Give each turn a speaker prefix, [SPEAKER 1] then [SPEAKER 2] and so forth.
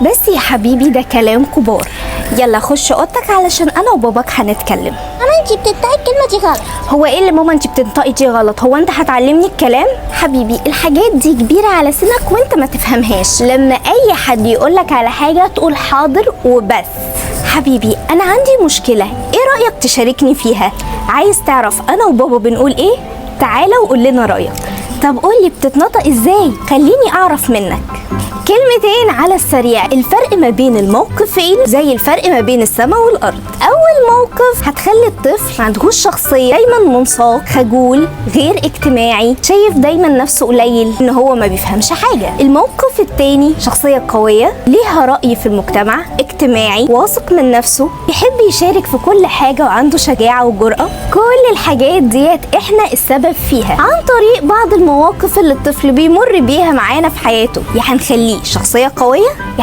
[SPEAKER 1] بس يا حبيبي ده كلام كبار. يلا خش اوضتك علشان انا وباباك هنتكلم.
[SPEAKER 2] ماما انتي بتنطقي الكلمة دي غلط.
[SPEAKER 1] هو ايه اللي ماما انت بتنطقي دي غلط؟ هو انت هتعلمني الكلام؟ حبيبي الحاجات دي كبيرة على سنك وانت ما تفهمهاش. لما اي حد يقولك على حاجة تقول حاضر وبس. حبيبي انا عندي مشكلة، ايه رأيك تشاركني فيها؟ عايز تعرف انا وبابا بنقول ايه؟ تعالى وقول لنا رأيك. طب قولي بتتنطق ازاي؟ خليني اعرف منك. كلمتين على السريع، الفرق ما بين الموقفين زي الفرق ما بين السماء والارض. اول موقف هتخلي الطفل ما عندهوش شخصيه، دايما منساق، خجول، غير اجتماعي، شايف دايما نفسه قليل، ان هو ما بيفهمش حاجه. الموقف التاني شخصيه قويه، ليها راي في المجتمع، اجتماعي، واثق من نفسه، يحب يشارك في كل حاجه وعنده شجاعه وجرأه. كل الحاجات ديت احنا السبب فيها عن طريق بعض المواقف اللي الطفل بيمر بيها معانا في حياته. يا هنخليه شخصيه قويه، يا